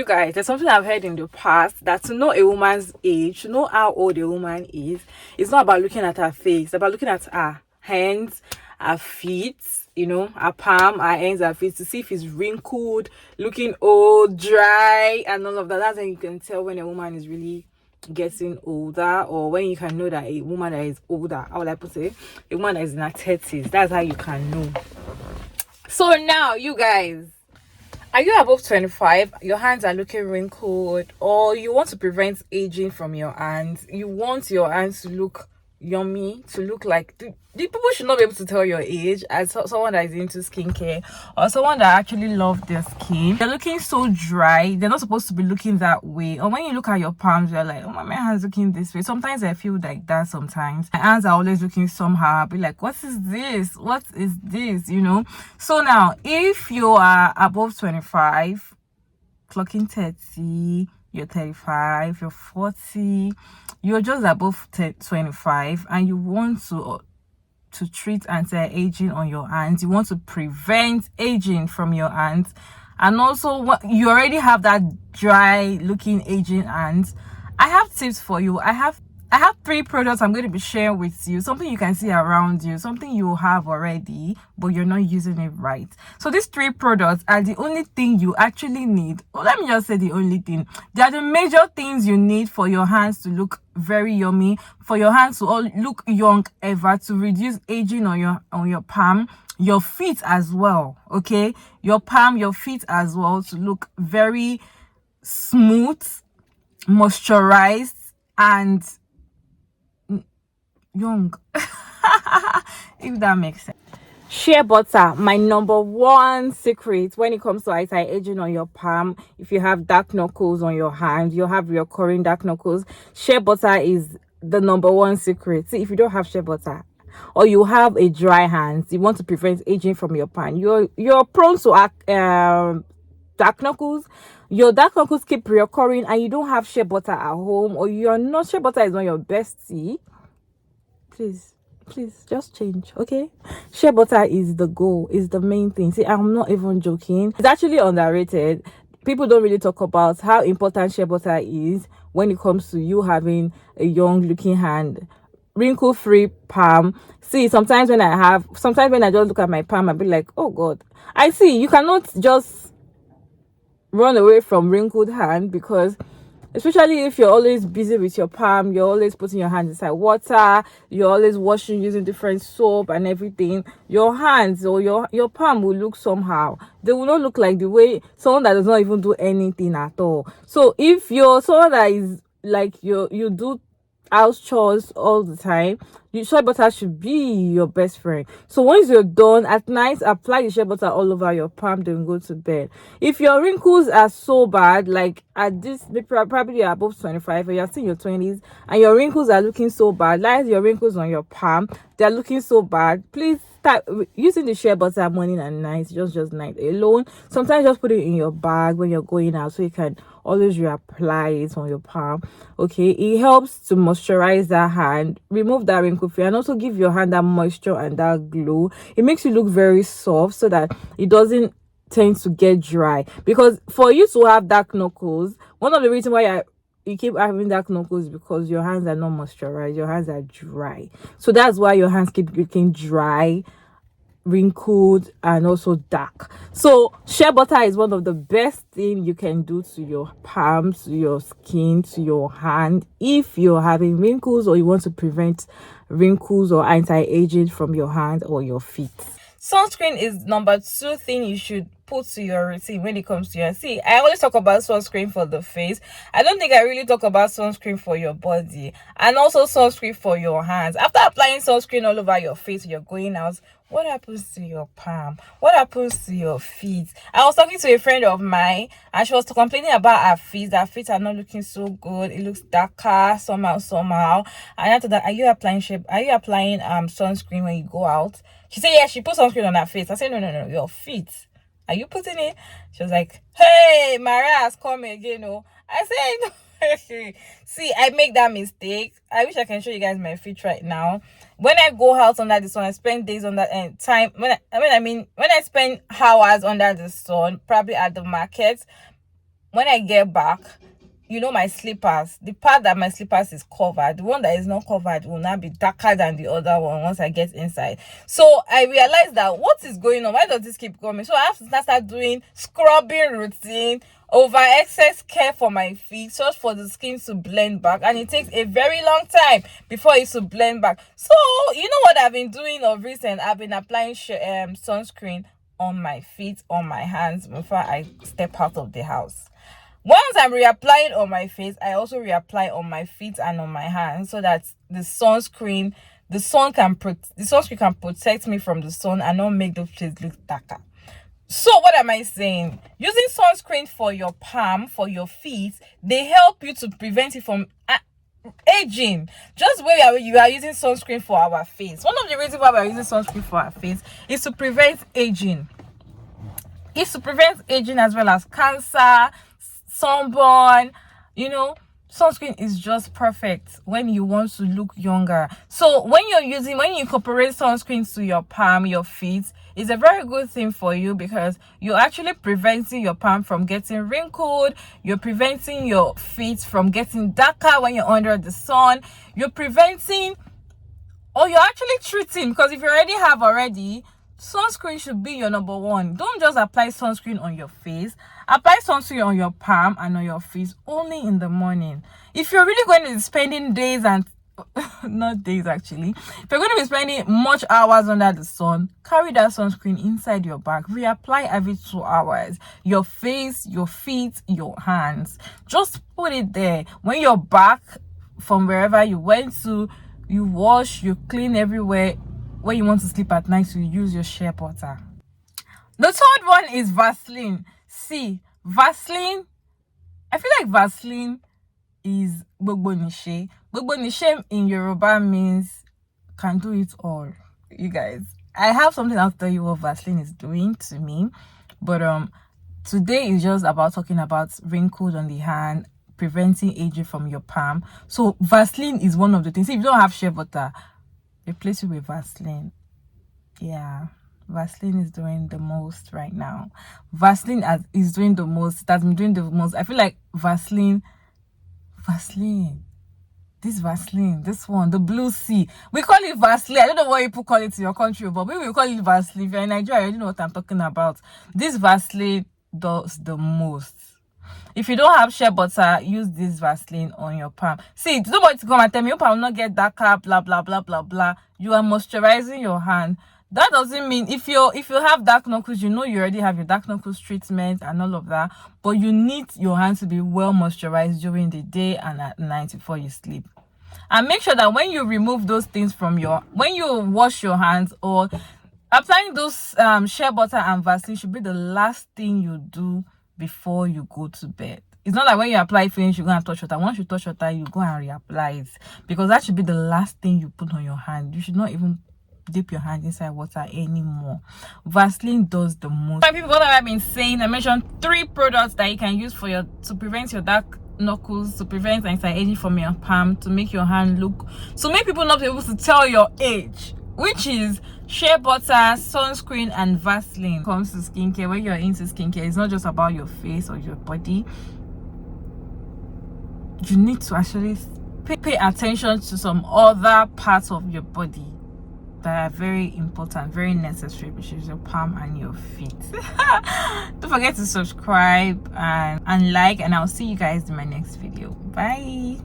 You guys, there's something I've heard in the past that to know a woman's age, to know how old a woman is, it's not about looking at her face, it's about looking at her hands, her feet, her palm, her hands, her feet, to see if it's wrinkled, looking old, dry, and all of that. That's when you can tell when a woman is really getting older, or when you can know that a woman that is older, how would I put it, a woman that is in her 30s. That's how you can know. So now, you guys, are you above 25? Your hands are looking wrinkled, or you want to prevent aging from your hands? You want your hands to look yummy, to look like the people should not be able to tell your age as someone that is into skincare or someone that actually loves their skin. They're looking so dry, they're not supposed to be looking that way. Or when you look at your palms, you're like, oh, my hands looking this way. Sometimes I feel like that. Sometimes my hands are always looking somehow. I'll be like, what is this, so now, if you are above 25, clocking 30, you're 35, you're 40, you're just above 25, and you want to treat anti-aging on your hands, you want to prevent aging from your hands, and also you already have that dry looking aging hands, I have tips for you. I have 3 products I'm going to be sharing with you, something you can see around you, something you have already but you're not using it right. So these 3 products are the only thing you actually need. Well, let me just say the only thing. They are the major things you need for your hands to look very yummy, for your hands to all look young ever, to reduce aging on your palm, your feet as well, okay? Your palm, your feet as well, to look very smooth, moisturized, and young. If that makes sense. Shea butter, my number 1 secret when it comes to anti-aging on your palm. If you have dark knuckles on your hand, you have recurring dark knuckles, shea butter is the number 1 secret. See, if you don't have shea butter, or you have a dry hands, you want to prevent aging from your palm, you're prone to dark knuckles. Your dark knuckles keep recurring, and you don't have shea butter at home, or shea butter is not your bestie. Please just change, okay? Shea butter is the goal, is the main thing. See, I'm not even joking. It's actually underrated. People don't really talk about how important shea butter is when it comes to you having a young looking hand, wrinkle free palm. See, sometimes when I just look at my palm, I'll be like, oh god. I see you cannot just run away from wrinkled hand, because especially if you're always busy with your palm, you're always putting your hands inside water, you're always washing using different soap and everything, your hands or your palm will look somehow. They will not look like the way someone that does not even do anything at all. So if you're someone that is like you do house chores all the time, the shea butter should be your best friend. So once you're done at night, apply the shea butter all over your palm, then go to bed. If your wrinkles are so bad, like at this, probably you're above 25 or you're still in your 20s and your wrinkles are looking so bad, like your wrinkles on your palm, they're looking so bad, please start using the shea butter morning and night, just night alone. Sometimes just put it in your bag when you're going out, so you can always reapply it on your palm. Okay, it helps to moisturize that hand, remove that wrinkle free, and also give your hand that moisture and that glow. It makes you look very soft so that it doesn't tend to get dry. Because for you to have dark knuckles, one of the reasons why you keep having dark knuckles is because your hands are not moisturized, your hands are dry. So that's why your hands keep looking dry, wrinkled, and also dark. So shea butter is one of the best thing you can do to your palms, to your skin, to your hand, if you're having wrinkles or you want to prevent wrinkles or anti-aging from your hand or your feet. Sunscreen is number 2 thing you should put to your routine when it comes to your see. I always talk about sunscreen for the face. I don't think I really talk about sunscreen for your body, and also sunscreen for your hands. After applying sunscreen all over your face, you're going out, what happens to your palm? What happens to your feet? I was talking to a friend of mine and she was complaining about her feet. Her feet are not looking so good. It looks darker somehow. And I told her, are you applying sunscreen when you go out? She said, yeah, she put sunscreen on her face. I said, no, your feet. Are you putting it? She was like, hey, Maria has come again. Oh. I said, see, I make that mistake. I wish I can show you guys my feet right now. When I go out under the sun, I spend days on that time. When I spend hours under the sun, probably at the market, when I get back, you know, my slippers, the part that my slippers is covered, the one that is not covered will now be darker than the other one once I get inside. So I realized that what is going on? Why does this keep coming? So I have to start doing scrubbing routine, over excess care for my feet, just for the skin to blend back, and it takes a very long time before it to blend back. So you know what I've been doing of recent? I've been applying sunscreen on my feet, on my hands before I step out of the house. Once I'm reapplying on my face, I also reapply on my feet and on my hands, so that the sunscreen can protect me from the sun and not make the place look darker. So what am I saying? Using sunscreen for your palm, for your feet, they help you to prevent it from aging. Just where you are using sunscreen for our face. One of the reasons why we are using sunscreen for our face is to prevent aging. It's to prevent aging as well as cancer, sunburn. You know, sunscreen is just perfect when you want to look younger. So when you incorporate sunscreen to your palm, your feet, it's a very good thing for you, because you're actually preventing your palm from getting wrinkled. You're preventing your feet from getting darker when you're under the sun. You're preventing, or you're actually treating, because if you already, sunscreen should be your number one. Don't just apply sunscreen on your face. Apply sunscreen on your palm and on your feet only in the morning. If you're really going to be spending days and not days actually, if you're going to be spending much hours under the sun, carry that sunscreen inside your bag. Reapply every 2 hours. Your face, your feet, your hands. Just put it there. When you're back from wherever you went to, you wash, you clean everywhere. When you want to sleep at night, you use your shea butter. The third one is Vaseline. See, Vaseline, I feel like Vaseline is gbogbo nishe. Gbogbo nishe in Yoruba means can do it all. You guys, I have something I'll tell you what Vaseline is doing to me, but today is just about talking about wrinkles on the hand, preventing aging from your palm. So Vaseline is one of the things. If you don't have shea butter, replace it with Vaseline. Yeah, Vaseline is doing the most right now. Vaseline is doing the most. It has been doing the most. I feel like Vaseline, this one, the blue sea. We call it Vaseline. I don't know what people call it in your country, but we will call it Vaseline. If you're in Nigeria, you know what I'm talking about. This Vaseline does the most. If you don't have shea butter, use this Vaseline on your palm. See, nobody to come and tell me your palm will not get darker, blah blah blah blah blah. You are moisturizing your hand. That doesn't mean if you have dark knuckles, you know you already have your dark knuckles treatment and all of that, but you need your hands to be well moisturized during the day and at night before you sleep. And make sure that when you remove those things from when you wash your hands, or applying those shea butter and Vaseline should be the last thing you do before you go to bed. It's not like when you apply finish, you're going to touch water. Once you touch water, you go and reapply it, because that should be the last thing you put on your hand. You should not even dip your hand inside water anymore. Vaseline does the most. People, what have I been saying? I mentioned 3 products that you can use to prevent your dark knuckles, to prevent anti-aging from your palm, to make your hand look, so make people not be able to tell your age, which is shea butter, sunscreen, and Vaseline. When it comes to skincare, when you're into skincare, it's not just about your face or your body. You need to actually pay attention to some other parts of your body that are very important, very necessary, which is your palm and your feet. Don't forget to subscribe and like, and I'll see you guys in my next video. Bye.